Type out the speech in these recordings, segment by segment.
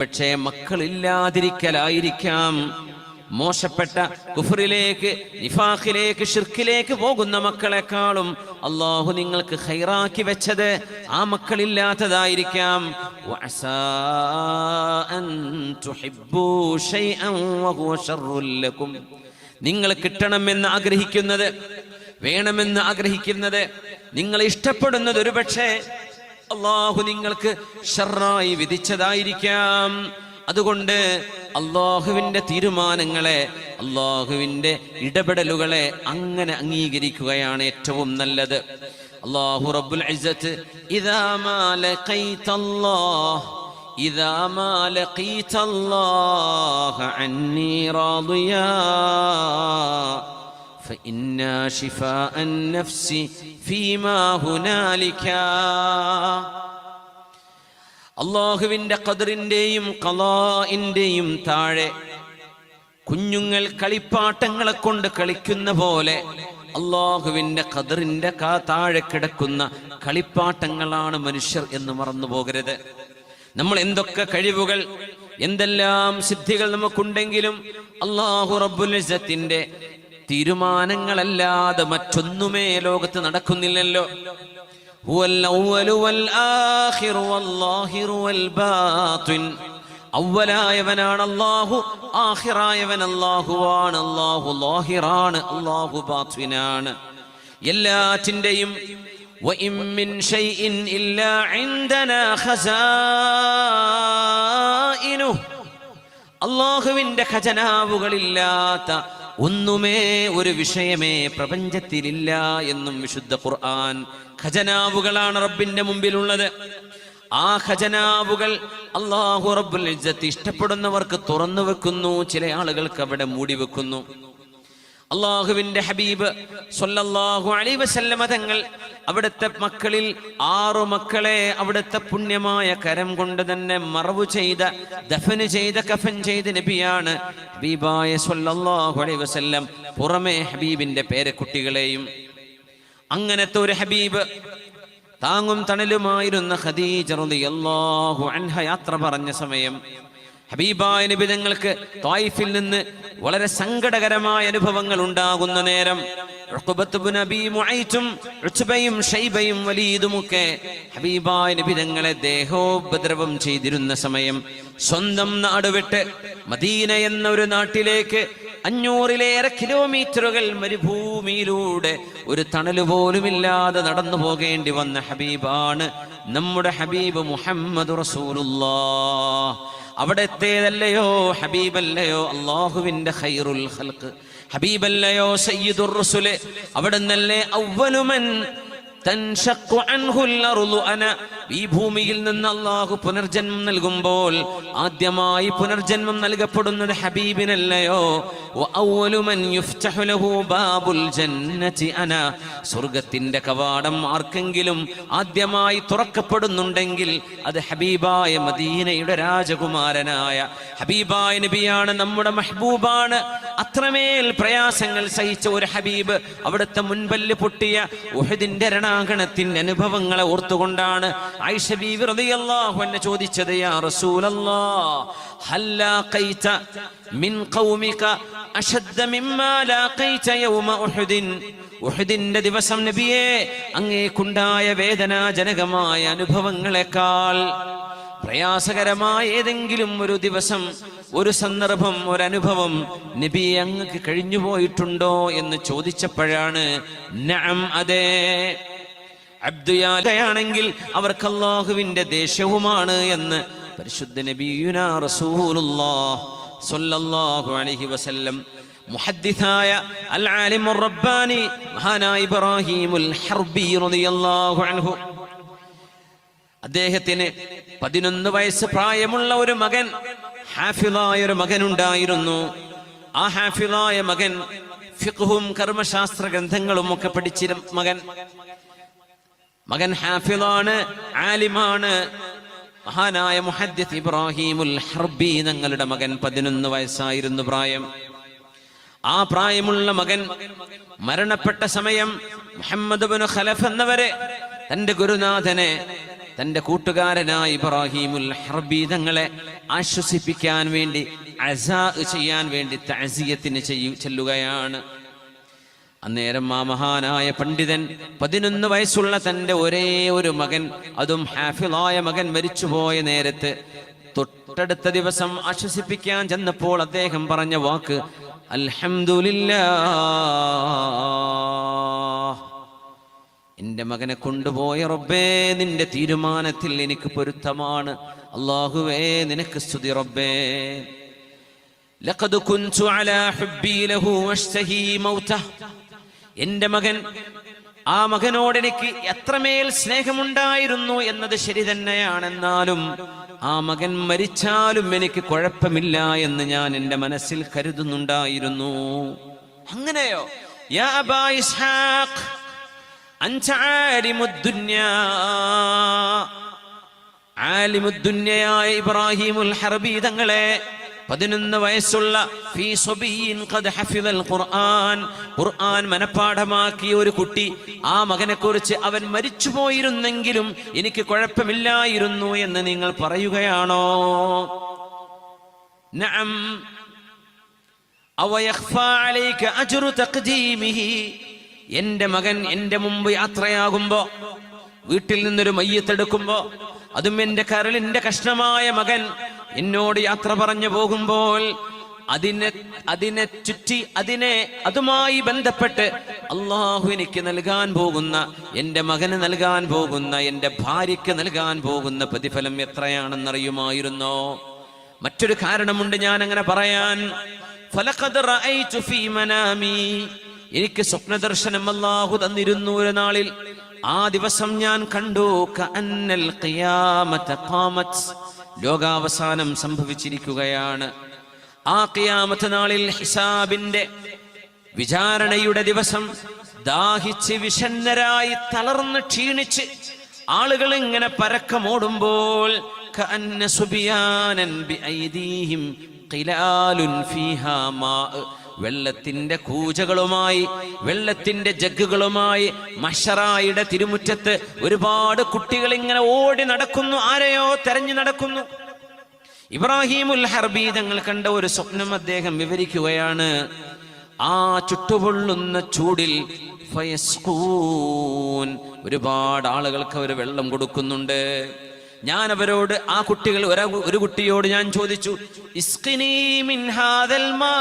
പക്ഷേ മക്കളില്ലാതിരിക്കലായിരിക്കാം. മോശപ്പെട്ട കുഫറിലേക്ക്, നിഫാഖിലേക്ക്, ഷിർക്കിലേക്ക് പോകുന്ന മക്കളെക്കാളും അല്ലാഹു നിങ്ങൾക്ക് ഖൈറാക്കി വെച്ചത് ആ മക്കളില്ലാത്തതായിരിക്കാം. വഅസാ അൻ തുഹിബ്ബൂ ശൈഅൻ വഹുവ ശർറുൽ ലക്കും. നിങ്ങൾ കിട്ടണമെന്ന് ആഗ്രഹിക്കുന്നത്, വേണമെന്ന് ആഗ്രഹിക്കുന്നത്, നിങ്ങൾ ഇഷ്ടപ്പെടുന്നത് ഒരുപക്ഷെ അല്ലാഹു നിങ്ങൾക്ക് ശർറായി വിധിച്ചതായിരിക്കാം. അതുകൊണ്ട് അല്ലാഹുവിന്റെ തീരുമാനങ്ങളെ, അല്ലാഹുവിന്റെ ഇടപെടലുകളെ അങ്ങനെ അംഗീകരിക്കുകയാണ് ഏറ്റവും നല്ലത്. അല്ലാഹു റബ്ബുൽ ഇസ്സത്ത് ഇദാ മാ ലഖീതല്ലാഹ അന്നി റാദിയാ ഫഇന്നാ ശിഫാഅൻ നഫ്സി ഫീമാ ഹുനാലിക. അല്ലാഹുവിന്റെ ഖദറിന്റെയും ഖളാഇന്റെയും താഴെ കുഞ്ഞുങ്ങൾ കളിപ്പാട്ടങ്ങളെ കൊണ്ട് കളിക്കുന്ന പോലെ അല്ലാഹുവിന്റെ ഖദറിന്റെ താഴെ കിടക്കുന്ന കളിപ്പാട്ടങ്ങളാണ് മനുഷ്യർ എന്ന് മറന്നു പോകരുത്. നമ്മൾ എന്തൊക്കെ കഴിവുകൾ, എന്തെല്ലാം സിദ്ധികൾ നമുക്കുണ്ടെങ്കിലും അല്ലാഹു റബ്ബുൽ ഇസ്സത്തിന്റെ തീരുമാനങ്ങളല്ലാതെ മറ്റൊന്നുമേ ലോകത്ത് നടക്കുന്നില്ലല്ലോ. ഹുവൽ അവ്വലു വൽ ആഖിറു വല്ലാഹിറു വൽ ബാത്തിൻ. അവ്വലായവനാണ് അല്ലാഹു, ആഖിറായവൻ അല്ലാഹുവാണ്. അല്ലാഹു ലാഹിറാണ്, അല്ലാഹു ബാത്തിനാണ്. എല്ലാറ്റിന്റെയും വഇൻ മിൻ ശൈഇൻ ഇല്ലാ ഇൻദനാ ഖസാഇനു. അല്ലാഹുവിന്റെ ഖജനാവുകളില്ലാത്ത ഒന്നുമേ, ഒരു വിഷയമേ പ്രപഞ്ചത്തിലില്ല എന്നും വിശുദ്ധ ഖുർആൻ. ഖജനാവുകളാണ് റബ്ബിന്റെ മുമ്പിലുള്ളത്. ആ ഖജനാവുകൾ അല്ലാഹു റബ്ബുൽ ഇസ്സത്ത് ഇഷ്ടപ്പെടുന്നവർക്ക് തുറന്നു വെക്കുന്നു, ചില ആളുകൾക്ക് അവിടെ മൂടി വെക്കുന്നു. അല്ലാഹുവിന്റെ ഹബീബ് സ്വല്ലല്ലാഹു അലൈഹി വസല്ലമ തങ്ങൾ അവിടുത്തെ മക്കളിൽ 6 മക്കളെ അവിടുത്തെ പുണ്യമായ കരം കൊണ്ട് തന്നെ മറവു ചെയ്ത, ദഫന് ചെയ്ത, കഫൻ ചെയ്ത നബിയാണ് ഹബീബായ സ്വല്ലല്ലാഹു അലൈഹി വസല്ലം. പുറമെ ഹബീബിന്റെ പേരക്കുട്ടികളെയും. അങ്ങനത്തെ ഒരു ഹബീബ്, താങ്ങും തണലുമായിരുന്ന ഖദീജ റളിയല്ലാഹു അൻഹ യാത്ര പറഞ്ഞ സമയം ഹബീബായ നബി തങ്ങൾക്ക് ത്വായിഫിൽ നിന്ന് വളരെ സങ്കടകരമായ അനുഭവങ്ങൾ ഉണ്ടാകുന്ന നേരം ഉഖബത്ത് ഇബ്നു അബീ മുഅയ്തും ഉത്ബയും ഷൈബയും വലീദുമൊക്കെ ഹബീബായ നബി തങ്ങളെ ദേഹോപദ്രവം ചെയ്തിരുന്ന സമയം സ്വന്തം നാട് വിട്ട് മദീന എന്ന ഒരു നാട്ടിലേക്ക് 500-ലേറെ കിലോമീറ്ററുകൾ മരുഭൂമിയിലൂടെ ഒരു തണല് പോലുമില്ലാതെ നടന്നു പോകേണ്ടി വന്ന ഹബീബാണ് നമ്മുടെ ഹബീബ് മുഹമ്മദ് റസൂലുള്ളാഹ്. അവിടത്തേതല്ലയോ ഹബീബല്ലയോ അല്ലാഹുവിന്റെ ഖൈറുൽ ഖൽഖ്, ഹബീബല്ലയോ സയ്യിദുർ റസൂല്. അവിടുന്നല്ലേ അവ്വലുമൻ തൻഷഖു അൻഹുൽ അർളു അന. ഈ ഭൂമിയിൽ നിന്ന് അല്ലാഹു പുനർജന്മം നൽകുമ്പോൾ ആദ്യമായി പുനർജന്മം നൽകപ്പെടുന്നത് ഹബീബിനല്ലയോ. വഅവ്വലു മൻ യുഫ്തഹു ലഹു ബാബുൽ ജന്നതി അന. സ്വർഗ്ഗത്തിന്റെ കവാടം ആർക്കെങ്കിലും ആദ്യമായി തുറക്കപ്പെടുന്നുണ്ടെങ്കിൽ അത് ഹബീബായ മദീനയുടെ രാജകുമാരനായ ഹബീബായ നബിയാണ്, നമ്മുടെ മെഹബൂബാണ്. അത്രമേൽ പ്രയാസങ്ങൾ സഹിച്ച ഒരു ഹബീബ് അവിടുത്തെ മുൻപല്ല് പൊട്ടിയ ഉഹദിന്റെ രണാങ്കണത്തിന്റെ അനുഭവങ്ങളെ ഓർത്തുകൊണ്ടാണ് ആയിഷ ബീവി റളിയല്ലാഹു അൻഹ ചോദിച്ചത്, യാ റസൂലല്ലാഹ് ഹൽ ലാഖൈത മിൻ ഖൗമിക അശദ്ദ മിമ്മാ ലാഖൈത യൗമ ഉഹദിൻ. ഉഹദിന്റെ ദിവസം നബിയേ, അങ്ങേക്കുണ്ടായ വേദനാജനകമായ അനുഭവങ്ങളെക്കാൾ പ്രയാസകരമായ ഏതെങ്കിലും ഒരു ദിവസം, ഒരു സന്ദർഭം, ഒരനുഭവം നബി അങ്ങക്ക് കഴിഞ്ഞു പോയിട്ടുണ്ടോ എന്ന് ചോദിച്ചപ്പോഴാണ് നഅം, അതെ, അബ്ദുയാണെങ്കിൽ അവർക്ക് അല്ലാഹുവിന്റെ ദേഷ്യവുമാണ് എന്ന് പരിശുദ്ധ നബിയുനാ റസൂലുള്ളാഹ് സ്വല്ലല്ലാഹു അലൈഹി വസല്ലം മുഹദ്ദിസായ അൽ ആലിമുർ റബ്ബാനി മഹാനായ ഇബ്രാഹീമുൽ ഹർബി റളിയല്ലാഹു അൻഹു, അദ്ദേഹത്തിന് 11 വയസ്സ് പ്രായമുള്ള ഒരു മകൻ, ഹാഫിളായ ഒരു മകൻ ഉണ്ടായിരുന്നു. ആ ഹാഫിളായ മകൻ ഫിഖ്ഹും കർമ്മശാസ്ത്ര ഗ്രന്ഥങ്ങളും ഒക്കെ പഠിച്ചിരുന്ന മകൻ ഹാഫിളാണ്, ആലിമാണ്. മഹാനായ മുഹദ്ദിസ് ഇബ്രാഹീമുൽ ഹർബി തങ്ങളുടെ മകൻ 11 വയസ്സായിരുന്നു പ്രായം. ആ പ്രായമുള്ള മകൻ മരണപ്പെട്ട സമയം മുഹമ്മദ് ഇബ്നു ഖലഫ് എന്നവരെ, തന്റെ ഗുരുനാഥനെ, തന്റെ കൂട്ടുകാരനായ ഇബ്രാഹിമുൽ ഹർബി തങ്ങളെ ആശ്വസിപ്പിക്കാൻ വേണ്ടി അസാ ചെയ്യാൻ വേണ്ടി തഅസിയത്തിന് ചെല്ലുകയാണ്. അന്നേരം ആ മഹാനായ പണ്ഡിതൻ 11 വയസ്സുള്ള തന്റെ ഒരേ ഒരു മകൻ, അതും ഹാഫിളായ മകൻ മരിച്ചുപോയ നേരത്ത് തൊട്ടടുത്ത ദിവസം ആശ്വസിപ്പിക്കാൻ ചെന്നപ്പോൾ അദ്ദേഹം പറഞ്ഞ വാക്ക് അൽഹംദുലില്ലാഹ്, എന്റെ മകനെ കൊണ്ടുപോയ റബ്ബേ നിന്റെ തീരുമാനത്തിൽ എനിക്ക് പൊരുത്തമാണ്. അല്ലാഹുവേ നിനക്ക് സ്തുതി റബ്ബേ. ലഖദ് കുൻതു അലാ ഹുബ്ബി ലഹു വഷ്തഹി മൗതഹ, എന്റെ മകൻ, ആ മകനോട് എനിക്ക് എത്രമേൽ സ്നേഹമുണ്ടായിരുന്നു എന്നത് ശരി തന്നെയാണെന്നാലും ആ മകൻ മരിച്ചാലും എനിക്ക് കുഴപ്പമില്ല എന്ന് ഞാൻ എന്റെ മനസ്സിൽ കരുതുന്നുണ്ടായിരുന്നു. അങ്ങനെയോ? യാ അബാ ഇസ്ഹാഖ് അൻത ആലിമുദ്ദുന്യാ, ആലിമുദ്ദുന്യയായ ഇബ്രാഹിമുൽ ഹർബി തങ്ങളെ 11 വയസ്സുള്ള ഫീ സബിയിൻ ഖദ് ഹഫിദൽ ഖുർആൻ, ഖുർആൻ മനപ്പാഠമാക്കിയ ഒരു കുട്ടി, ആ മകനെ കുറിച്ച് അവൻ മരിച്ചു പോയിരുന്നെങ്കിലും എനിക്ക് കുഴപ്പമില്ലായിരുന്നു എന്ന് നിങ്ങൾ പറയുകയാണോ? നഅം അവ യഖ്ഫാ അലൈക അജ്റു തഖ്ദീമിഹി, എന്റെ മകൻ എന്റെ മുമ്പ് യാത്രയാകുമ്പോ, വീട്ടിൽ നിന്നൊരു മയ്യത്തെടുക്കുമ്പോ, അതും എന്റെ കരളിന്റെ കഷ്ണമായ മകൻ എന്നോട് യാത്ര പറഞ്ഞു പോകുമ്പോൾ അതിനെ ചുറ്റി അതുമായി ബന്ധപ്പെട്ട് അള്ളാഹു എനിക്ക് നൽകാൻ പോകുന്ന, എന്റെ മകന് നൽകാൻ പോകുന്ന, എന്റെ ഭാര്യയ്ക്ക് നൽകാൻ പോകുന്ന പ്രതിഫലം എത്രയാണെന്നറിയുമായിരുന്നോ? മറ്റൊരു കാരണമുണ്ട് ഞാൻ അങ്ങനെ പറയാൻ. ഫലഖദ് റഅയ്തു ഫീ മനാമി, എനിക്ക് സ്വപ്നദർശനം അല്ലാഹു തന്നിരുന്നു ഒരു നാളിൽ. ആ ദിവസം ഞാൻ കണ്ടു കഅന്നൽ ഖിയാമത ഖാമത്, ലോകാവസാനം സംഭവിച്ചിരിക്കുകയാണ്. ആ ഖിയാമത്ത് നാളിൽ ഹിസാബിന്റെ വിചാരണയുടെ ദിവസം ദാഹിച്ച് വിഷണ്ണരായി തളർന്ന് ക്ഷീണിച്ച് ആളുകൾ ഇങ്ങനെ പരക്കമോടുമ്പോൾ കഅന്ന സുബിയാനൻ ബിഐദീഹിം ഖിലാലുൻ ഫീഹാ മാ, വെള്ളത്തിന്റെ കൂജകളുമായി, വെള്ളത്തിന്റെ ജഗ്ഗുകളുമായി മഹ്ശറായുടെ തിരുമുറ്റത്ത് ഒരുപാട് കുട്ടികൾ ഇങ്ങനെ ഓടി നടക്കുന്നു, ആരെയോ തെരഞ്ഞു നടക്കുന്നു. ഇബ്രാഹിമുൽ ഹർബി തങ്ങൾ കണ്ട ഒരു സ്വപ്നം അദ്ദേഹം വിവരിക്കുകയാണ്. ആ ചുട്ടുപൊള്ളുന്ന ചൂടിൽ ഫയസ്ഖൂൻ, ഒരുപാട് ആളുകൾക്ക് അവർ വെള്ളം കൊടുക്കുന്നുണ്ട്. ഞാൻ അവരോട്, ആ കുട്ടികൾ, ഒരു കുട്ടിയോട് ഞാൻ ചോദിച്ചു, ഇസ്ഖിനി മിൻ ഹാദൽ മാ,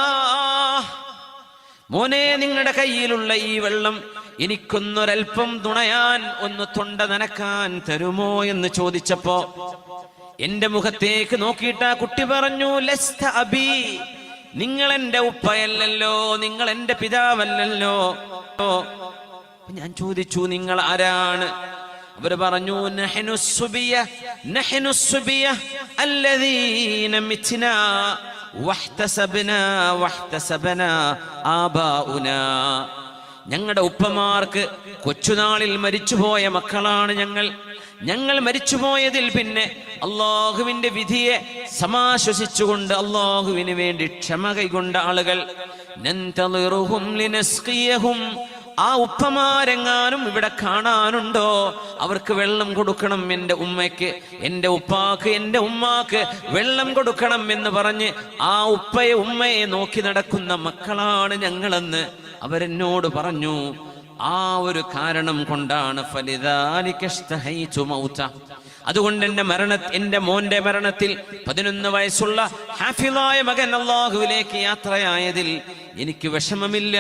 മോനെ നിങ്ങളുടെ കയ്യിലുള്ള ഈ വെള്ളം എനിക്കൊന്നൊരൽപ്പം തുണയാൻ, ഒന്ന് തൊണ്ട നനക്കാൻ തരുമോ എന്ന് ചോദിച്ചപ്പോ എന്റെ മുഖത്തേക്ക് നോക്കിയിട്ട് ആ കുട്ടി പറഞ്ഞു, ലസ്ത അബി, നിങ്ങൾ എന്റെ ഉപ്പയല്ലല്ലോ, നിങ്ങൾ എന്റെ പിതാവല്ലല്ലോ. ഞാൻ ചോദിച്ചു, നിങ്ങൾ ആരാണ്? അവർ പറഞ്ഞു, നഹ്നു സുബിയ അല്ലദീന മിത്നാ വഹ്തസബനാ ആബാഉനാ, ഞങ്ങളുടെ ഉപ്പമാർക്ക് കൊച്ചുനാളിൽ മരിച്ചുപോയ മക്കളാണ് ഞങ്ങൾ മരിച്ചുപോയതിൽ പിന്നെ അള്ളാഹുവിന്റെ വിധിയെ സമാശ്വസിച്ചുകൊണ്ട് അള്ളാഹുവിന് വേണ്ടി ക്ഷമ കൈകൊണ്ട ആളുകൾ. നന്തളിറുഹും ലിനസ്ഖിയഹും, ആ ഉപ്പമാരെങ്ങാനും ഇവിടെ കാണാനുണ്ടോ? അവർക്ക് വെള്ളം കൊടുക്കണം, എൻ്റെ ഉമ്മയ്ക്ക്, എൻ്റെ ഉപ്പാക്ക്, എൻ്റെ ഉമ്മാക്ക് വെള്ളം കൊടുക്കണം എന്ന് പറഞ്ഞ് ആ ഉപ്പയെ ഉമ്മയെ നോക്കി നടക്കുന്ന മക്കളാണ് ഞങ്ങളെന്ന് അവരെന്നോട് പറഞ്ഞു. ആ ഒരു കാരണം കൊണ്ടാണ് അതുകൊണ്ട് എന്റെ മോന്റെ മരണത്തിൽ 11 വയസ്സുള്ള ഹാഫിളായ മകൻ അല്ലാഹുവിലേക്ക് യാത്രയായതിൽ എനിക്ക് വിഷമമില്ല.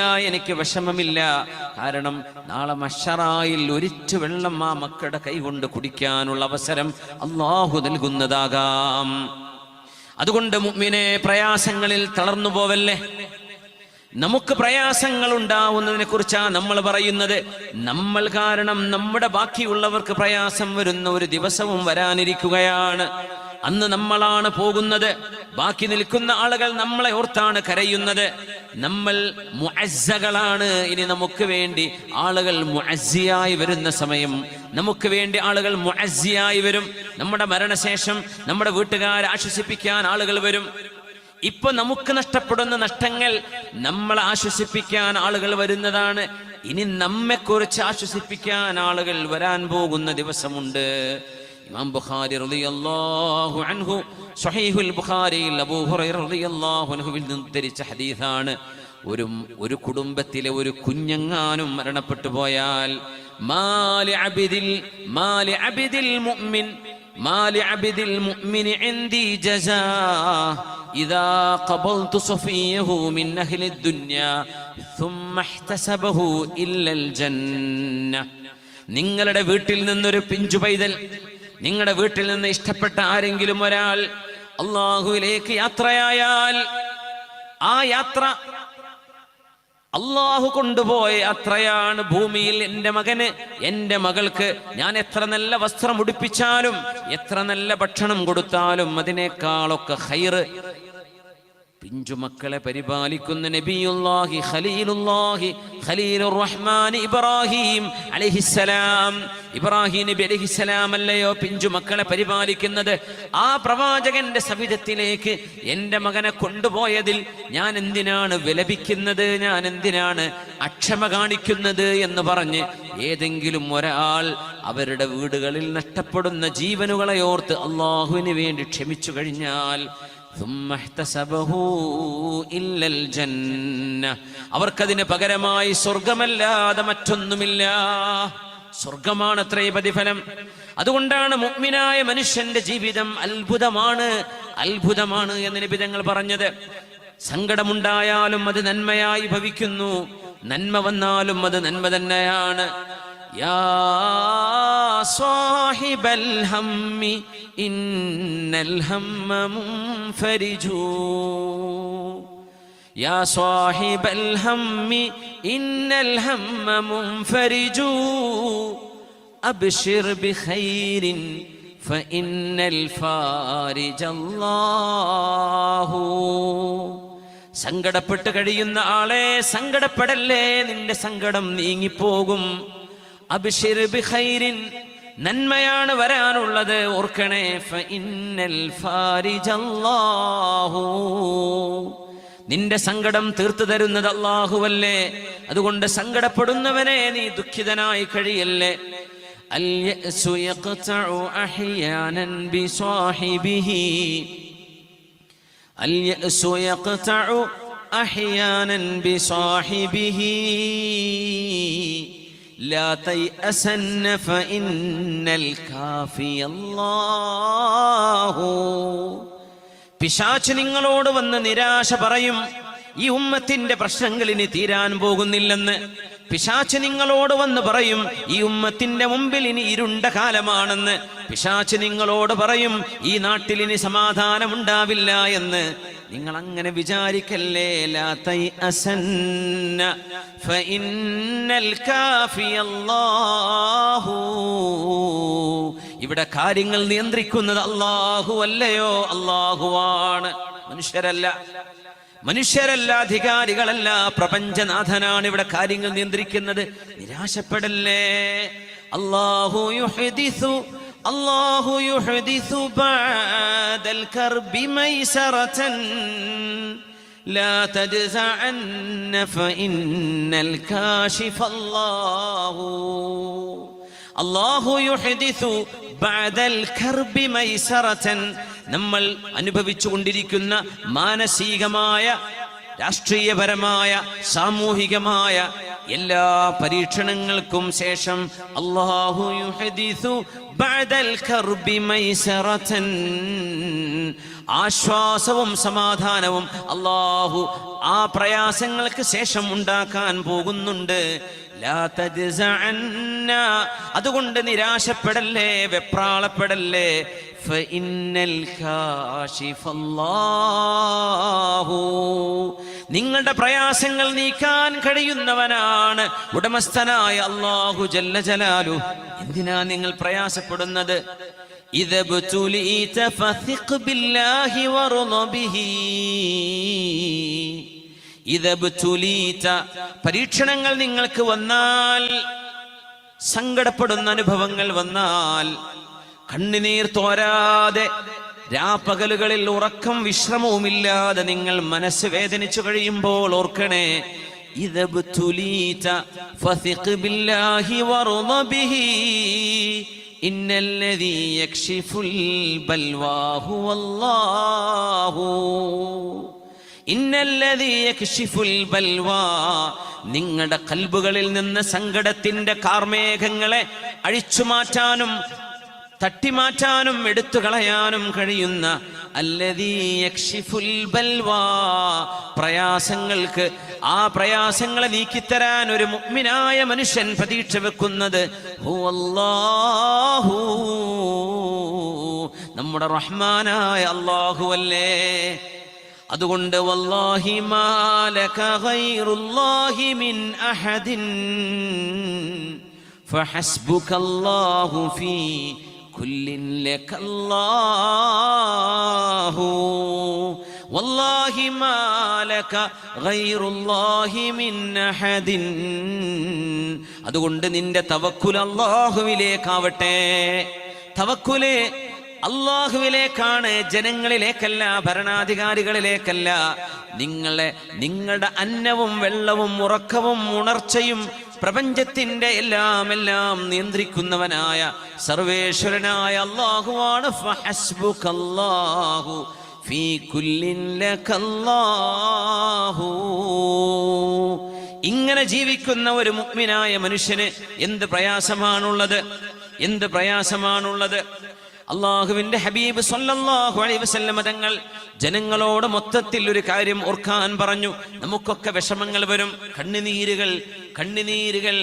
കാരണം നാളെ മഹ്ശറായിൽ ഒരിറ്റു വെള്ളം ആ മക്കളുടെ കൈകൊണ്ട് കുടിക്കാനുള്ള അവസരം അല്ലാഹു നൽകുന്നതാകാം. അതുകൊണ്ട് മുഅ്മിനേ, പ്രയാസങ്ങളിൽ തളർന്നു പോവല്ലേ. നമുക്ക് പ്രയാസങ്ങൾ ഉണ്ടാവുന്നതിനെ കുറിച്ചാണ് നമ്മൾ പറയുന്നത്. നമ്മൾ കാരണം നമ്മുടെ ബാക്കിയുള്ളവർക്ക് പ്രയാസം വരുന്ന ഒരു ദിവസവും വരാനിരിക്കുകയാണ്. അന്ന് നമ്മളാണ് പോകുന്നത്, ബാക്കി നിൽക്കുന്ന ആളുകൾ നമ്മളെ ഓർത്താണ് കരയുന്നത്. നമ്മൾ മുഅസ്സകളാണ്. ഇനി നമുക്ക് വേണ്ടി ആളുകൾ മുഅസ്സിയായി വരുന്ന സമയം, നമുക്ക് വേണ്ടി ആളുകൾ മുഅസ്സിയായി വരും. നമ്മുടെ മരണശേഷം നമ്മുടെ വീട്ടുകാരെ ആശ്വസിപ്പിക്കാൻ ആളുകൾ വരും. ഇപ്പൊ നമുക്ക് നഷ്ടപ്പെടുന്ന നഷ്ടങ്ങൾ നമ്മളെ ആശ്വസിപ്പിക്കാൻ ആളുകൾ വരുന്നതാണ്. ഇനി നമ്മെക്കുറിച്ച് ആശ്വസിപ്പിക്കാൻ ആളുകൾ വരാൻ പോകുന്ന ദിവസമുണ്ട്. ഇമാം ബുഖാരി റളിയല്ലാഹു അൻഹു സ്വഹീഹുൽ ബുഖാരിയിൽ അബൂ ഹുറൈറ റളിയല്ലാഹു അൻഹുവിൽ നിന്ന് ഉദ്ധരിച്ച ഹദീസാണ്. ഒരു കുടുംബത്തിലെ ഒരു കുഞ്ഞെങ്ങാനും മരണപ്പെട്ടു പോയാൽ മാലി അബ്ദിൽ മുഅ്മിൻ ഇൻദി ജസാ ഇദാ ഖബൽതു സഫിയഹു മിൻ അഹ്ലി ദുനിയാ ثم احتسبه إلا الجنة. നിങ്ങളുടെ വീട്ടിൽ നിന്നൊരു പിഞ്ചു പൈതൽ, നിങ്ങളുടെ വീട്ടിൽ നിന്ന് ഇഷ്ടപ്പെട്ട ആരെങ്കിലും ഒരാൾ അല്ലാഹുവിലേക്ക് യാത്രയായാൽ, ആ യാത്ര അല്ലാഹു കൊണ്ടുപോയ യാത്രയാണ്. ഭൂമിയിൽ എൻ്റെ മകന്, എൻ്റെ മകൾക്ക് ഞാൻ എത്ര നല്ല വസ്ത്രം ഉടുപ്പിച്ചാലും എത്ര നല്ല ഭക്ഷണം കൊടുത്താലും അതിനേക്കാളൊക്കെ ഖൈറ് പിഞ്ചുമക്കളെ പരിപാലിക്കുന്ന നബിയുല്ലാഹി ഖലീലുർ റഹ്മാൻ ഇബ്രാഹിം അലൈഹിസ്സലാം. ഇബ്രാഹിം നബി അലൈഹിസ്സലാം അല്ലയോ പിഞ്ചുമക്കളെ പരിപാലിക്കുന്നത്? ആ പ്രവാചകന്റെ സവിധത്തിലേക്ക് എൻ്റെ മകനെ കൊണ്ടുപോയതിൽ ഞാൻ എന്തിനാണ് വിലപിക്കുന്നത്, ഞാൻ എന്തിനാണ് അക്ഷമ കാണിക്കുന്നത് എന്ന് പറഞ്ഞ് ഏതെങ്കിലും ഒരാൾ അവരുടെ വീടുകളിൽ നഷ്ടപ്പെടുന്ന ജീവനുകളെ ഓർത്ത് അള്ളാഹുവിന് വേണ്ടി ക്ഷമിച്ചു കഴിഞ്ഞാൽ അവർക്കതിന് പകരമായി സ്വർഗമല്ലാതെ മറ്റൊന്നുമില്ല. സ്വർഗമാണത്രേ പ്രതിഫലം. അതുകൊണ്ടാണ് മുഅ്മിനായ മനുഷ്യന്റെ ജീവിതം അത്ഭുതമാണ് എന്ന് നബി തങ്ങൾ പറഞ്ഞത്. സങ്കടമുണ്ടായാലും അത് നന്മയായി ഭവിക്കുന്നു, നന്മ വന്നാലും അത് നന്മ തന്നെയാണ്. യാ സാഹിബൽ ഹമ്മി ഇന്നൽ ഹമ്മ മുൻഫരിജു, യാ സാഹിബൽ ഹമ്മി ഇന്നൽ ഹമ്മ മുൻഫരിജു അബ്ശിർ ബിഖൈരിൻ ഫഇന്നൽ ഫാരിജല്ലാഹു. സങ്കടപ്പെട്ട് കഴിയുന്ന ആളെ സങ്കടപ്പെടല്ലേ, നിന്റെ സങ്കടം നീങ്ങിപ്പോകും. അബ്ശിർ ബിഖൈരിൻ, നന്മയാണ് വരാനുള്ളത്, ഓർക്കണേ. ഫഇന്നൽ ഫാരിജല്ലാഹു, നിന്റെ സങ്കടം തീർത്തു തരുന്നത് അല്ലാഹുവല്ലേ. അതുകൊണ്ട് സങ്കടപ്പെടുന്നവനെ നീ ദുഃഖിതനായി കഴിയല്ലേ. അൽ യഅ്സു യഖ്തഉ അഹ്യാനൻ ബിസാഹിബിഹി, അൽ യഅ്സു യഖ്തഉ അഹ്യാനൻ ബിസാഹിബിഹി ലാ തയഅസന്ന ഫഇന്നൽ കാഫിയല്ലാഹു. പിശാച് നിങ്ങളോട് വന്ന് നിരാശ പറയും, ഈ ഉമ്മത്തിന്റെ പ്രശ്നങ്ങൾ ഇനി തീരാൻ പോകുന്നില്ലെന്ന്. പിശാച് നിങ്ങളോട് വന്ന് പറയും, ഈ ഉമ്മത്തിന്റെ മുമ്പിൽ ഇനി ഇരുണ്ട കാലമാണെന്ന്. പിശാച് നിങ്ങളോട് പറയും, ഈ നാട്ടിൽ ഇനി സമാധാനമുണ്ടാവില്ല എന്ന്. നിങ്ങൾ അങ്ങനെ വിചാരിക്കല്ലേ. ലാ തയഅസന്ന ഫഇന്നൽ കാഫിയല്ലാഹു. ഇവിടെ കാര്യങ്ങൾ നിയന്ത്രിക്കുന്നത് അല്ലാഹു അല്ലയോ? അല്ലാഹുവാണ്, മനുഷ്യരല്ല, അധികാരികളല്ല. പ്രപഞ്ചനാഥനാണ് ഇവിടെ കാര്യങ്ങൾ നിയന്ത്രിക്കുന്നത്. നിരാശപ്പെടല്ലേ. അല്ലാഹു യുഹദിസു ബഅദൽ കർബി മൈസറതൻ ലാ തജ്സഅന്ന ഫഇന്നൽ കാശിഫല്ലാഹു. അല്ലാഹു യുഹദിസു ബഅദൽ കർബി മൈസറതൻ, നമ്മൾ അനുഭവിച്ചുകൊണ്ടിരിക്കുന്ന മാനസികമായ, രാഷ്ട്രീയപരമായ, സാമൂഹികമായ എല്ലാ പരീക്ഷണങ്ങൾക്കും ശേഷം അല്ലാഹു യുഹദിസു ബഅദൽ കർബി മൈസറതൻ, ആശ്വാസവും സമാധാനവും അല്ലാഹു ആ പ്രയാസങ്ങൾക്ക് ശേഷം ഉണ്ടാക്കാൻ പോകുന്നുണ്ട്. ലാ തജ്സഅന്ന, അതുകൊണ്ട് നിരാശപ്പെടല്ലേ, വെപ്രാളപ്പെടല്ലേ. ഫഇന്നൽ കാശിഫല്ലാഹു, നിങ്ങളുടെ പ്രയാസങ്ങൾ നീക്കാൻ കഴിയുന്നവനാണ് ഉടമസ്ഥനായ അല്ലാഹു ജല്ല ജലാലു. എന്തിനാ നിങ്ങൾ പ്രയാസപ്പെടുന്നത്? ഇദബ്തുലീത ഫസിഖ് ബില്ലാഹി വറള ബിഹി. ഇദബ്തുലീത, പരീക്ഷണങ്ങൾ നിങ്ങൾക്ക് വന്നാൽ, സങ്കടപ്പെടുന്ന അനുഭവങ്ങൾ വന്നാൽ, കണ്ണുനീർ തോരാതെ രാപ്പകലുകളിൽ ഉറക്കം വിശ്രമവുമില്ലാതെ നിങ്ങൾ മനസ്സ് വേദനിച്ചു കഴിയുമ്പോൾ ഓർക്കണേ, ഇദബ്തുലീത ഫസിഖ് ബില്ലാഹി വറള ബിഹി ഇന്നല്ലദീ യക്ഷിഫുൽ ബൽവാ ഹുവല്ലാഹു. ഇന്നല്ലദീ യക്ഷിഫുൽ ബൽവാ, നിങ്ങളുടെ കൽബുകളിൽ നിന്ന് സങ്കടത്തിന്റെ കാർമേഘങ്ങളെ അഴിച്ചുമാറ്റാനും തട്ടിമാറ്റാനും എടുത്തു കളയാനും കഴിയുന്ന അല്ലദീ യക്ഷിഫുൽ ബൽവാ, പ്രയാസങ്ങൾക്ക് ആ പ്രയാസങ്ങളെ നീക്കിത്തരാൻ ഒരു മുഅ്മിനായ മനുഷ്യൻ പ്രതീക്ഷ വെക്കുന്നത് ഹുവല്ലാഹു, നമ്മുടെ റഹ്മാനായ അല്ലാഹു അല്ലേ. അതുകൊണ്ട് വല്ലാഹി മാ ലക ഗൈറുല്ലാഹി മിൻ അഹദിൻ ഫഹസ്ബുകല്ലാഹു ഫീ കുല്ലിൻ ലകല്ലാഹു. വല്ലാഹി മാ ലക ഗൈറുല്ലാഹി മിൻ അഹദിൻ. അതുകൊണ്ട് നിന്റെ തവക്കുൽ അല്ലാഹുവിലേക്കാവട്ടെ. തവക്കുല് അല്ലാഹുവിലേക്കാണ്, ജനങ്ങളിലേക്കല്ല, ഭരണാധികാരികളിലേക്കല്ല. നിങ്ങളുടെ അന്നവും വെള്ളവും ഉറക്കവും ഉണർച്ചയും പ്രപഞ്ചത്തിന്റെ എല്ലാം നിയന്ത്രിക്കുന്നവനായ സർവേശ്വരനായ അല്ലാഹുവാണ്. ഫഹസ്ബുകല്ലാഹു ഫീ കുല്ലിൻ ലകല്ലാഹു. ഇങ്ങനെ ജീവിക്കുന്ന ഒരു മുഅ്മിനായ മനുഷ്യന് എന്ത് പ്രയാസമാണുള്ളത്, എന്ത് പ്രയാസമാണുള്ളത്. അള്ളാഹുവിന്റെ ഹബീബ് സ്വല്ലല്ലാഹു അലൈഹി വസല്ലം തങ്ങൾ ജനങ്ങളോട് മൊത്തത്തിൽ ഒരു കാര്യം ഓർക്കാൻ പറഞ്ഞു. നമുക്കൊക്കെ വിഷമങ്ങൾ വരും, കണ്ണുനീരുകൾ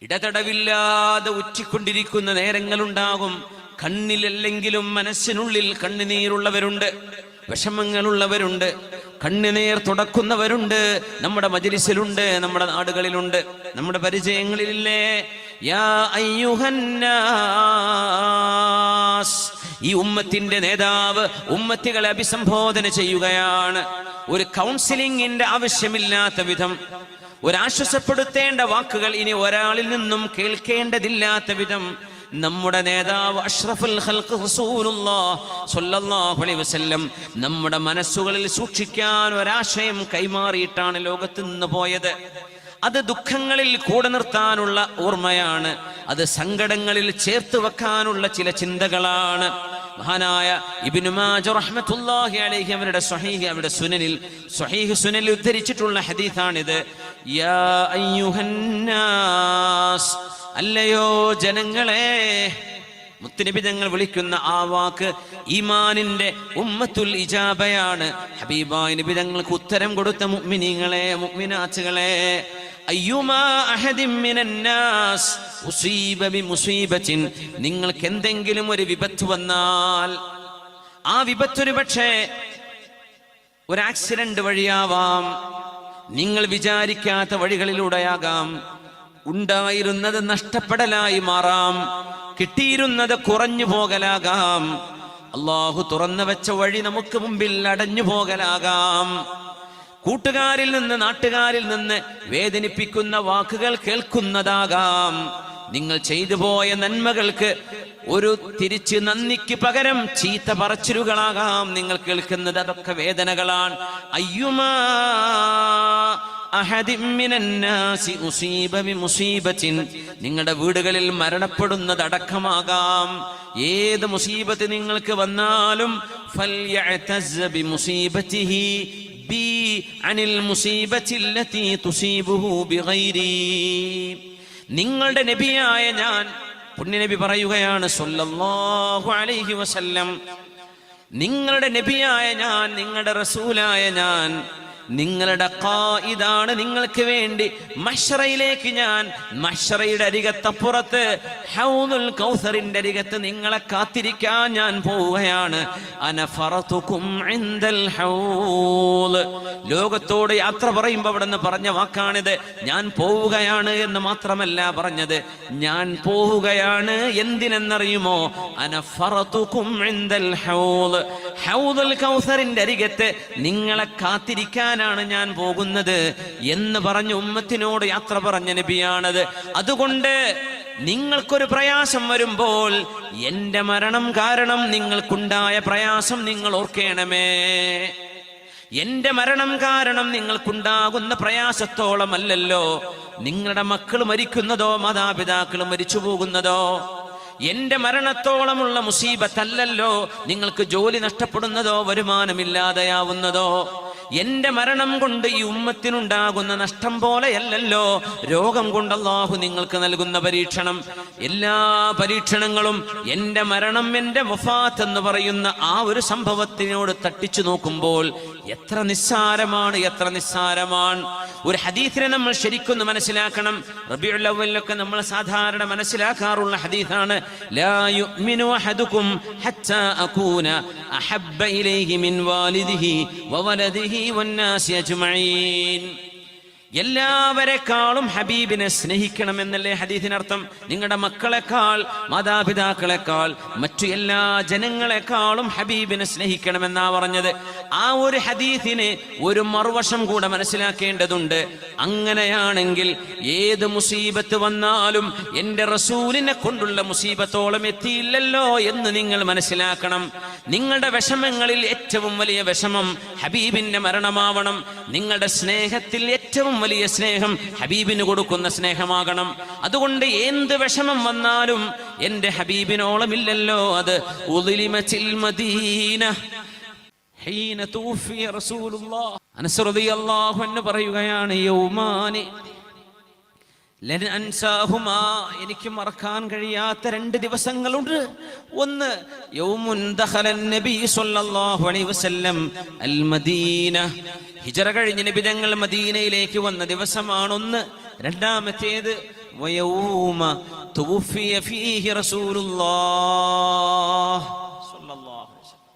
ഇടതടവില്ലാതെ ഉറ്റിക്കൊണ്ടിരിക്കുന്ന നേരങ്ങളുണ്ടാകും. കണ്ണിലല്ലെങ്കിലും മനസ്സിനുള്ളിൽ കണ്ണുനീരുള്ളവരുണ്ട്, വിഷമങ്ങളുള്ളവരുണ്ട്, കണ്ണുനീർ തുടക്കുന്നവരുണ്ട്. നമ്മുടെ മജ്‌ലിസിലുണ്ട്, നമ്മുടെ നാടുകളിലുണ്ട്, നമ്മുടെ പരിചയങ്ങളിലില്ലേ. യാ അയ്യുഹന്നാസ്, ഈ ഉമ്മത്തിന്റെ നേതാവ് ഉമ്മത്തികളെ അഭിസംബോധന ചെയ്യുകയാണ്. ഒരു കൗൺസിലിംഗിന്റെ ആവശ്യമില്ലാത്ത വിധം, ഒരാശ്വസപ്പെടുത്തേണ്ട വാക്കുകൾ ഇനി ഒരാളിൽ നിന്നും കേൾക്കേണ്ടതില്ലാത്ത വിധം നമ്മുടെ നേതാവ് അഷ്റഫുൽ ഖൽഖ് റസൂലുള്ളാഹി സ്വല്ലല്ലാഹു അലൈഹി വസല്ലം നമ്മുടെ മനസ്സുകളിൽ സൂക്ഷിക്കാൻ ഒരാശയം കൈമാറിയിട്ടാണ് ലോകത്ത് നിന്ന് പോയത്. അത് ദുഃഖങ്ങളിൽ കൂടെ നിർത്താനുള്ള ഓർമ്മയാണ്, അത് സങ്കടങ്ങളിൽ ചേർത്ത് വെക്കാനുള്ള ചില ചിന്തകളാണ്. മഹാനായ ഇബ്നു മാജ റഹ്മത്തുള്ളാഹി അലൈഹി അവരുടെ സ്വഹീഹ് സുനനിൽ ഉദ്ധരിച്ചിട്ടുള്ള ഹദീസാണിത്. യാ അയ്യുഹന്നാസ്, അല്ലയോ ജനങ്ങളെ. മുത്തുനബി തങ്ങൾ വിളിക്കുന്ന ആ വാക്ക് ഈമാനിന്റെ ഉമ്മത്തുൽ ഇജാബയാണ്. ഹബീബായ നബി തങ്ങൾക്ക് ഉത്തരം കൊടുത്ത മുഅ്മിനീങ്ങളെ, മുഅ്മിനാത്തുകളെ, അയ്യുമാ അഹദിൻ മിനന്നാസ് ഉസീബ ബിമുസീബത്തിൻ, നിങ്ങൾക്ക് എന്തെങ്കിലും ഒരു വിപത്ത് വന്നാൽ ആ വിപത്തൊരു പക്ഷേ ഒരു ആക്സിഡന്റ് വഴിയാവാം, നിങ്ങൾ വിചാരിക്കാത്ത വഴികളിലൂടെയാകാം, ഉണ്ടായിരുന്നത് നഷ്ടപ്പെടലായി മാറാം, കിട്ടിയിരുന്നത് കുറഞ്ഞു പോകലാകാം, അല്ലാഹു തുറന്നു വെച്ച വഴി നമുക്ക് മുമ്പിൽ അടഞ്ഞു പോകലാകാം, കൂട്ടുകാരിൽ നിന്ന് നാട്ടുകാരിൽ നിന്ന് വേദനിപ്പിക്കുന്ന വാക്കുകൾ കേൾക്കുന്നതാകാം, നിങ്ങൾ ചെയ്തു പോയ നന്മകൾക്ക് ഒരു തിരിച്ച് നന്ദിക്ക് പകരം ചീത്ത പറച്ചിലുകളാകാം നിങ്ങൾ കേൾക്കുന്നത്. അതൊക്കെ വേദനകളാണ്. അയ്യുമാ അഹദിൻ മിനന്നാസി ഉസീബ ബിമുസീബത്തിൻ, നിങ്ങളുടെ വീടുകളിൽ മരണപ്പെടുന്നതടക്കമാകാം. ഏത് മുസീബത്ത് നിങ്ങൾക്ക് വന്നാലും ഫൽയഅ്തസ്സ ബിമുസീബതിഹി ബി അനിൽ മുസീബത്തില്ലതി തുസീബുഹു ബിഗൈരി. നിങ്ങളുടെ നബിയായ ഞാൻ, പുണ്യനബി പറയുകയാണ് സ്വല്ലല്ലാഹു അലൈഹി വസല്ലം, നിങ്ങളുടെ നബിയായ ഞാൻ, നിങ്ങളുടെ റസൂലായ ഞാൻ, നിങ്ങളുടെ ഖായിദാണ്. നിങ്ങൾക്ക് വേണ്ടി മഹ്ശറയിലേക്ക് ഞാൻ, മഹ്ശറയുടെ അരികത്തപ്പുറത്ത് ഹൗദുൽ കൗസറിന്റെ അരികത്ത് നിങ്ങളെ കാത്തിരിക്കാൻ ഞാൻ പോവുകയാണ്. അന ഫറതുകും ഇൻദൽ ഹൗദ്. ലോകത്തോട് യാത്ര പറയുമ്പോൾ അവിടെ നിന്ന് പറഞ്ഞ വാക്കാണിത്. ഞാൻ പോവുകയാണ് എന്ന് മാത്രമല്ല പറഞ്ഞത്, ഞാൻ പോവുകയാണ് എന്തിനെന്നറിയുമോ? അന ഫറതുകും ഇൻദൽ ഹൗദ്, ഹൗദുൽ കൗസറിന്റെ അരികത്ത് നിങ്ങളെ കാത്തിരിക്കാൻ ഞാൻ പോകുന്നത് എന്ന് പറഞ്ഞ് ഉമ്മത്തിനോട് യാത്ര പറഞ്ഞ നബിയാണത്. അതുകൊണ്ട് നിങ്ങൾക്കൊരു പ്രയാസം വരുമ്പോൾ എന്റെ മരണം കാരണം നിങ്ങൾക്കുണ്ടായ പ്രയാസം നിങ്ങൾ ഓർക്കണമേ. എന്റെ മരണം കാരണം നിങ്ങൾക്കുണ്ടാകുന്ന പ്രയാസത്തോളം അല്ലല്ലോ നിങ്ങളുടെ മക്കൾ മരിക്കുന്നതോ മാതാപിതാക്കൾ മരിച്ചു പോകുന്നതോ. എന്റെ മരണത്തോളമുള്ള മുസീബത്തല്ലല്ലോ നിങ്ങൾക്ക് ജോലി നഷ്ടപ്പെടുന്നതോ വരുമാനമില്ലാതെയാവുന്നതോ. എന്റെ മരണം കൊണ്ട് ഈ ഉമ്മത്തിനുണ്ടാകുന്ന നഷ്ടം പോലെയല്ലല്ലോ രോഗം കൊണ്ട് അല്ലാഹു നിങ്ങൾക്ക് നൽകുന്ന പരീക്ഷണം. എല്ലാ പരീക്ഷണങ്ങളും എന്റെ മരണം, എന്റെ വഫാത്ത് എന്ന് പറയുന്ന ആ ഒരു സംഭവത്തിനോട് തട്ടിച്ചു നോക്കുമ്പോൾ എത്ര നിസ്സാരമാണ്, എത്ര നിസ്സാരമാണ്. ഒരു ഹദീസിനെ നമ്മൾ ശരിക്കൊന്ന് മനസ്സിലാക്കണം. റബീഉൽ അവ്വലിലൊക്കെ നമ്മൾ സാധാരണ മനസ്സിലാക്കാറുള്ള ഹദീസാണ്, ലാ യുഅ്മിനു അഹദുകും ഹത്താ അകൂന അഹബ്ബ ഇലൈഹി മിൻ വാലിദിഹി വവലദിഹി വന്നാസി അജ്മഈൻ. എല്ലാവരെക്കാളും ഹബീബിനെ സ്നേഹിക്കണമെന്നല്ലേ ഹദീസിനർത്ഥം. നിങ്ങളുടെ മക്കളെക്കാൾ, മാതാപിതാക്കളെക്കാൾ, മറ്റു എല്ലാ ജനങ്ങളെക്കാളും ഹബീബിനെ സ്നേഹിക്കണമെന്നാ പറഞ്ഞത്. ആ ഒരു ഹദീസിന് ഒരു മറുവശം കൂടെ മനസ്സിലാക്കേണ്ടതുണ്ട്. അങ്ങനെയാണെങ്കിൽ ഏത് മുസീബത്ത് വന്നാലും എൻ്റെ റസൂലിനെ കൊണ്ടുള്ള മുസീബത്തോളം എത്തിയില്ലല്ലോ എന്ന് നിങ്ങൾ മനസ്സിലാക്കണം. നിങ്ങളുടെ വിഷമങ്ങളിൽ ഏറ്റവും വലിയ വിഷമം ഹബീബിന്റെ മരണമാവണം. നിങ്ങളുടെ സ്നേഹത്തിൽ ഏറ്റവും വലിയ സ്നേഹം ഹബീബിന് കൊടുക്കുന്ന സ്നേഹമാകണം. അതുകൊണ്ട് എന്ത് വിഷമം വന്നാലും എന്റെ ഹബീബിനോളമില്ലല്ലോ അത്. ഉളിമത്തിൽ മദീന ഹീന തൂഫിയ റസൂലുള്ളാഹ്. അനസ് റളിയല്ലാഹു അൻഹു പറയുകയാണ്, യൗമാനി ലൻ അൻസാഹുമാ, എനിക്ക് മറക്കാൻ കഴിയാത്ത 2 ദിവസങ്ങളുണ്ട്. ഒന്ന്, യൗമുൻ ദഖലൻ നബി സ്വല്ലല്ലാഹു അലൈഹി വസല്ലം അൽ മദീന, ഹിജ്റ കഴിഞ്ഞ് നബി തങ്ങൾ മദീനയിലേക്ക് വന്ന ദിവസമാണ് ഒന്ന്. രണ്ടാമത്തേത് വയൗമ തുവഫിയ ഫീഹി റസൂലുള്ളാഹ് സ്വല്ലല്ലാഹു അലൈഹി വസല്ലം,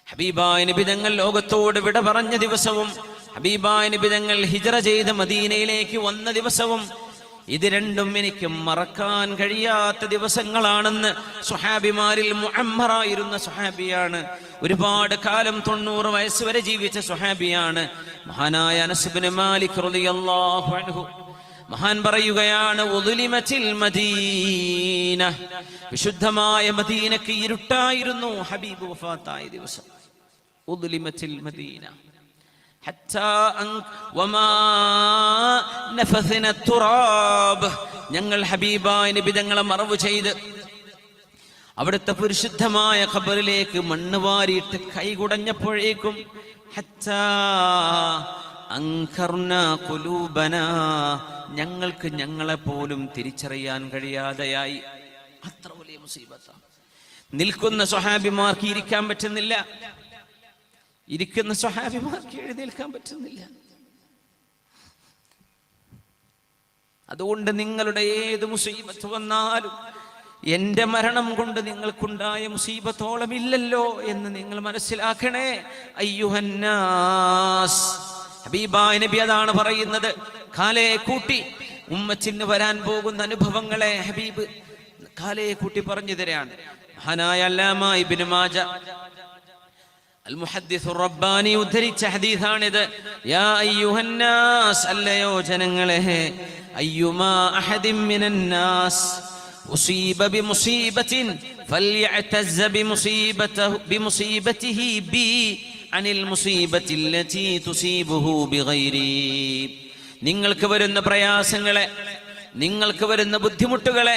ഹബീബായ നബി തങ്ങൾ ലോകത്തോട് വിട പറഞ്ഞ ദിവസവും ഹബീബായ നബി തങ്ങൾ ഹിജ്റ ചെയ്ത് മദീനയിലേക്ക് വന്ന ദിവസവും ഇത് രണ്ടും എനിക്ക് മറക്കാൻ കഴിയാത്ത ദിവസങ്ങളാണെന്ന് സ്വഹാബിമാരിൽ മുഅമ്മറായിരുന്ന സ്വഹാബിയാണ്. ഒരുപാട് കാലം 90 വയസ്സ് വരെ ജീവിച്ച സ്വഹാബിയാണ് മഹാനായ അനസ് ഇബ്നു മാലിക് റളിയല്ലാഹു അൻഹു. മഹാൻ പറയുകയാണ്, ഉദ്ലിമത്തിൽ മദീന, വിശുദ്ധമായ മദീനക്ക് ഇരുട്ടായിരുന്നു ഹബീബ് വഫാത്തായ ദിവസം. ഉദ്ലിമത്തിൽ മദീന ഞങ്ങൾ ഹബീബായ നബി തങ്ങളെ മറവ് ചെയ്ത് അവിടുത്തെ പരിശുദ്ധമായ ഖബറിലേക്ക് മണ്ണ് വാരിയിട്ട് കൈകുടഞ്ഞപ്പോഴേക്കും ഞങ്ങൾക്ക് ഞങ്ങളെ പോലും തിരിച്ചറിയാൻ കഴിയാതെയായി. അത്ര വലിയ മുസീബത്താണ്. നിൽക്കുന്ന സ്വഹാബിമാർക്ക് ഇരിക്കാൻ പറ്റുന്നില്ല, ഇരിക്കുന്ന സ്വഹാബിമാർക്ക് എഴുന്നേൽക്കാൻ പറ്റുന്നില്ല. അതുകൊണ്ട് നിങ്ങളുടെ ഏത് മുസീബത്ത് വന്നാലും എന്റെ മരണം കൊണ്ട് നിങ്ങൾക്കുണ്ടായ മുസീബത്തോളം ഇല്ലല്ലോ എന്ന് നിങ്ങൾ മനസ്സിലാക്കണേ. അയ്യുഹന്നാസ്, ഹബീബായ നബി അതാണ് പറയുന്നത്. കാലേ കൂട്ടി ഉമ്മത്തിന് വരാൻ പോകുന്ന അനുഭവങ്ങളെ ഹബീബ് കാലേ കൂട്ടി പറഞ്ഞു തരാണ്. മഹാനായ അല്ലാമ ഇബ്നു മാജ അൽ മുഹദ്ദിസ് റബ്ബാനി ഉദ്ധരിച്ച ഹദീസാണിത്. യാ അയ്യുഹന്നാസ്, അല്ലയോ ജനങ്ങളെ, അയ്യുമാ അഹദിൻ മിനന്നാസ് ഉസീബ ബിമുസീബത്തിൻ ഫൽയഅ്തസ്സ ബിമുസീബതിഹി ബി അനിൽ മുസീബത്തി അല്ലതി തുസീബുഹു ബിഗൈരി. നിങ്ങൾക്ക് വരുന്ന പ്രയാസങ്ങളെ, നിങ്ങൾക്ക് വരുന്ന ബുദ്ധിമുട്ടുകളെ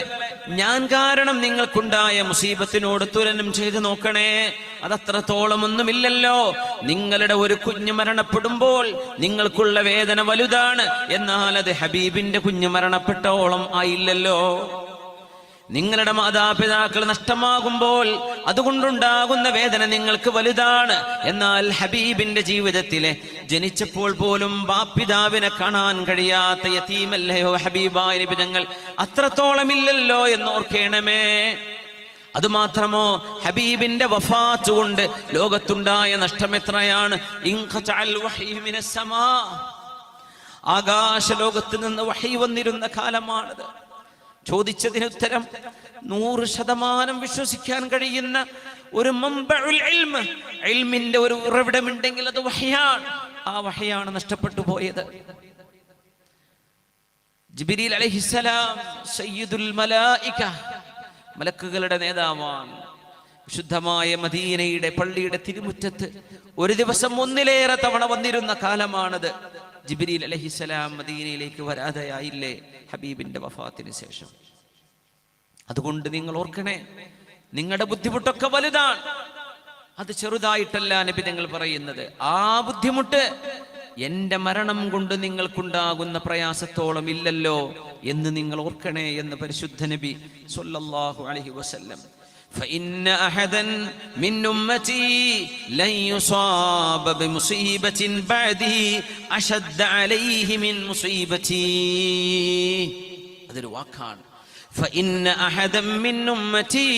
ഞാൻ കാരണം നിങ്ങൾക്കുണ്ടായ മുസീബത്തിനോട് തുലനം ചെയ്തു നോക്കണേ. അതത്രത്തോളം ഒന്നുമില്ലല്ലോ. നിങ്ങളുടെ ഒരു കുഞ്ഞ് മരണപ്പെടുമ്പോൾ നിങ്ങൾക്കുള്ള വേദന വലുതാണ്, എന്നാൽ അത് ഹബീബിന്റെ കുഞ്ഞ് മരണപ്പെട്ടോളം ആയില്ലല്ലോ. നിങ്ങളുടെ മാതാപിതാക്കൾ നഷ്ടമാകുമ്പോൾ അതുകൊണ്ടുണ്ടാകുന്ന വേദന നിങ്ങൾക്ക് വലുതാണ്, എന്നാൽ ഹബീബിന്റെ ജീവിതത്തിലെ ജനിച്ചപ്പോൾ പോലും ബാപ്പിതാവിനെ കാണാൻ കഴിയാത്ത യതീമല്ലയോ ഹബീബായ നബി തങ്ങൾ. അത്രത്തോളമില്ലല്ലോ എന്നോർക്കേണമേ. അതുമാത്രമോ, ഹബീബിന്റെ വഫാത്ത് കൊണ്ട് ലോകത്തുണ്ടായ നഷ്ടം എത്രയാണ്. ആകാശ ലോകത്ത് നിന്ന് വഹി വന്നിരുന്ന കാലമാണത്. ചോദിച്ചതിന് ഉത്തരം 100% വിശ്വസിക്കാൻ കഴിയുന്ന ഒരു മംബഉൽ ഇൽമ്, ഇൽമിന്റെ ഒരു ഉറവിടമുണ്ടെങ്കിൽ അത് വഹയാണ്. ആ വഹയാണ് നഷ്ടപ്പെട്ടു പോയത്. ജിബ്രീൽ അലൈഹിസ്സലാം സയ്യിദുൽ മലായിക, മലക്കുകളുടെ നേതാവാണ്. വിശുദ്ധമായ മദീനയുടെ പള്ളിയുടെ തിരുമുറ്റത്ത് ഒരു ദിവസം 1-ലേറെ തവണ വന്നിരുന്ന കാലമാണത്. ജിബ്രീൽ അലൈഹിസ്സലാം മദീനയിലേക്ക് വരാതെയായില്ലേ ഹബീബിന്റെ വഫാത്തിന് ശേഷം. അതുകൊണ്ട് നിങ്ങൾ ഓർക്കണേ, നിങ്ങളുടെ ബുദ്ധിമുട്ടൊക്കെ വലുതാണ്, അത് ചെറുതായിട്ടല്ല നബി തങ്ങൾ പറയുന്നത്. ആ ബുദ്ധിമുട്ട് എന്റെ മരണം കൊണ്ട് നിങ്ങൾക്കുണ്ടാകുന്ന പ്രയാസത്തോളം ഇല്ലല്ലോ എന്ന് നിങ്ങൾ ഓർക്കണേ എന്ന് പരിശുദ്ധ നബി സ്വല്ലല്ലാഹു അലൈഹി വസല്ലം. فإن أحدا من أمتي لن يصاب بمصيبة بعدي أشد عليه من مصيبتي. അതൊരു വാക്കാണ്. فإن أحدا من أمتي,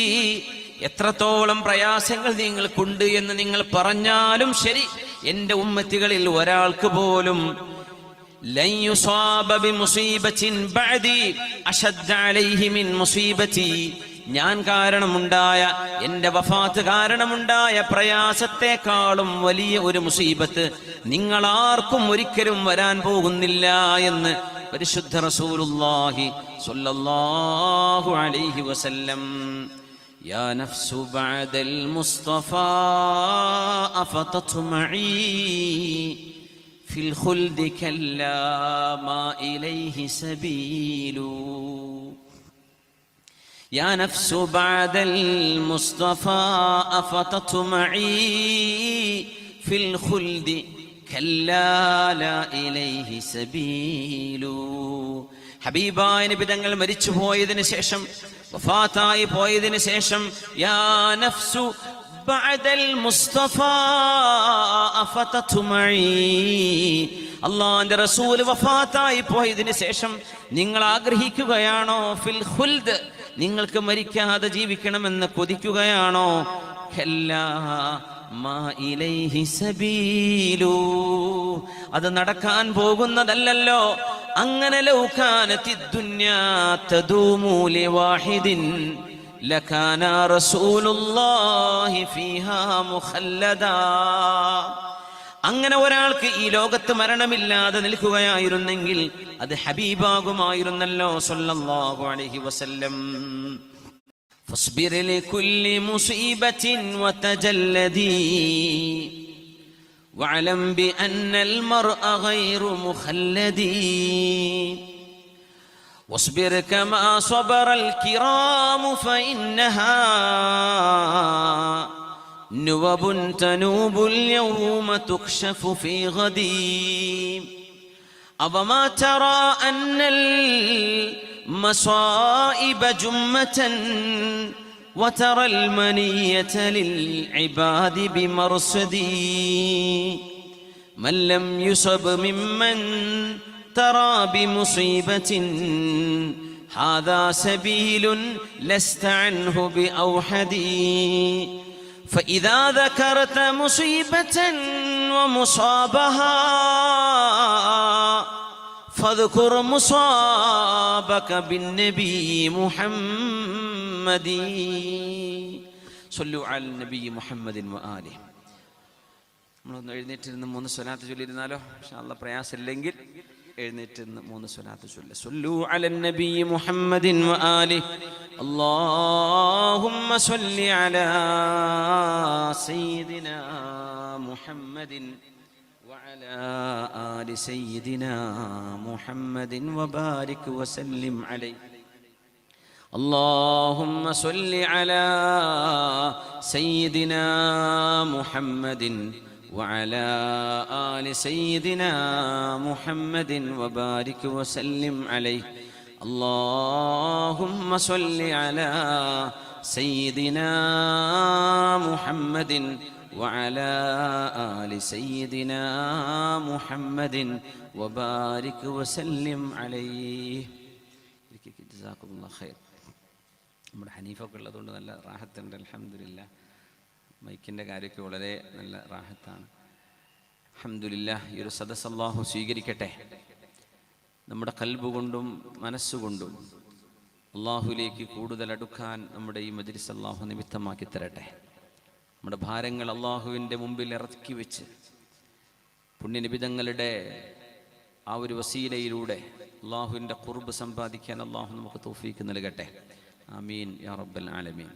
എത്രത്തോളം പ്രയാസങ്ങൾ നിങ്ങൾക്കുണ്ട് എന്ന് നിങ്ങൾ പറഞ്ഞാലും ശരി, എന്റെ ഉമ്മത്തികളിൽ ഒരാൾക്ക് പോലും ലൻ യുസാബ ബിമുസീബത്തിൻ ബഅദി അശദ്ദ അലൈഹി മിൻ മുസീബതി, ഞാൻ കാരണമുണ്ടായ, എന്റെ വഫാത്ത് കാരണമുണ്ടായ പ്രയാസത്തെക്കാളും വലിയ ഒരു മുസീബത്ത് നിങ്ങളാർക്കും ഒരിക്കലും വരാൻ പോകുന്നില്ല എന്ന് പരിശുദ്ധ റസൂലുള്ളാഹി സ്വല്ലല്ലാഹു അലൈഹി വസല്ലം. യാ നഫ്സു ബഅദൽ മുസ്തഫാ അഫതത്മഈ ഫിൽ ഖുൽദി കല്ലാ മാ ഇലൈഹി സബീലു. يا نفس بعد المصطفى أفتطمعي في الخلد كلا لا إليه سبيل. ഹബീബായ നബി തങ്ങൾ മരിച്ചു പോയതിനു ശേഷം, വഫാത്തായി പോയതിനു ശേഷം, യാ നഫ്സു ബഅദൽ മുസ്തഫ അഫതത്മഈ, അല്ലാഹുവിന്റെ റസൂൽ വഫാത്തായി പോയതിനു ശേഷം നിങ്ങൾ ആഗ്രഹിക്കുകയാണോ? ഫിൽ ഖുൽദ്, നിങ്ങൾക്ക് മരിക്കാതെ ജീവിക്കണമെന്ന് കൊതിക്കുകയാണോ? കല്ലാ മാ ഇലൈഹി സബീലു, അത് നടക്കാൻ പോകുന്നതല്ലല്ലോ. അങ്ങനെ ലൗ കാനത്തിദ് ദുനിയാ തദൂമു ലിവാഹിദിൻ ലകാന റസൂലുള്ളാഹി ഫീഹാ മുഖല്ലദാ. അങ്ങനെ ഒരാൾക്ക് ഈ ലോകത്ത് മരണമില്ലാതെ നിൽക്കുകയായിരുന്നെങ്കിൽ അത് ഹബീബാകുമായിരുന്നല്ലോ സ്വല്ലല്ലാഹു അലൈഹി വസല്ലം. ഫസ്ബിർ ലികുല്ലി മുസീബത്തിൻ വതജല്ലദി വഅലം ബിഅന്നൽ മർഅ ഗൈറു മുഖല്ലദി വസ്ബിർ കമാ സബറൽ കിറാമു ഫഇന്നഹാ نوب تنوب اليوم تكشف في غدي. أوما ترى أن المصائب جمة وترى المنية للعباد بمرصدي. من لم يصب ممن ترى بمصيبة هذا سبيل لست عنه بأوحدي. فإذا ذكرت مصيبة ومصابها فاذكر مصابك بالنبي محمد. صلوا على النبي محمد وآله. നമ്മളൊന്ന് എഴുന്നേറ്റിരുന്ന് 3 സ്വലാത്ത് ചൊല്ലിയിരുന്നാലോ? ഇൻഷാ അല്ലാഹ് പ്രയാസമില്ലെങ്കിൽ എഴുന്നേറ്റിരുന്ന് 3 സ്വലാത്ത് ചൊല്ലുക. സ്വല്ലു അലൻ നബി മുഹമ്മദിൻ വആലിഹി. اللهم صل على سيدنا محمد وعلى آل سيدنا محمد وبارك وسلم عليه. اللهم صل على سيدنا محمد وعلى آل سيدنا محمد وبارك وسلم عليه. اللهم صل على سيدنا محمد وعلى آل سيدنا محمد وبارك وسلم عليه. جزاكم الله خير. നമ്മുടെ ഹനീഫൊക്കെ ഉള്ളതുകൊണ്ട് നല്ല റാഹത്തുണ്ട്. അൽഹംദുലില്ലാ. മൈക്കിൻ്റെ കാര്യമൊക്കെ വളരെ നല്ല റാഹത്താണ്. അൽഹംദുലില്ലാ. ഈ ഒരു സദസ്സ് അല്ലാഹു സ്വീകരിക്കട്ടെ. നമ്മുടെ ഖൽബ് കൊണ്ടും മനസ്സുകൊണ്ടും അള്ളാഹുലേക്ക് കൂടുതൽ അടുക്കാൻ നമ്മുടെ ഈ മജ്ലിസ് അള്ളാഹു നിമിത്തമാക്കി തരട്ടെ. നമ്മുടെ ഭാരങ്ങൾ അള്ളാഹുവിൻ്റെ മുമ്പിൽ ഇറക്കി വെച്ച് പുണ്യനിബിതങ്ങളുടെ ആ ഒരു വസീലയിലൂടെ അള്ളാഹുവിൻ്റെ ഖുർബ് സമ്പാദിക്കാൻ അള്ളാഹു നമുക്ക് തൗഫീക്ക് നൽകട്ടെ. ആമീൻ യാ റബ്ബൽ ആലമീൻ.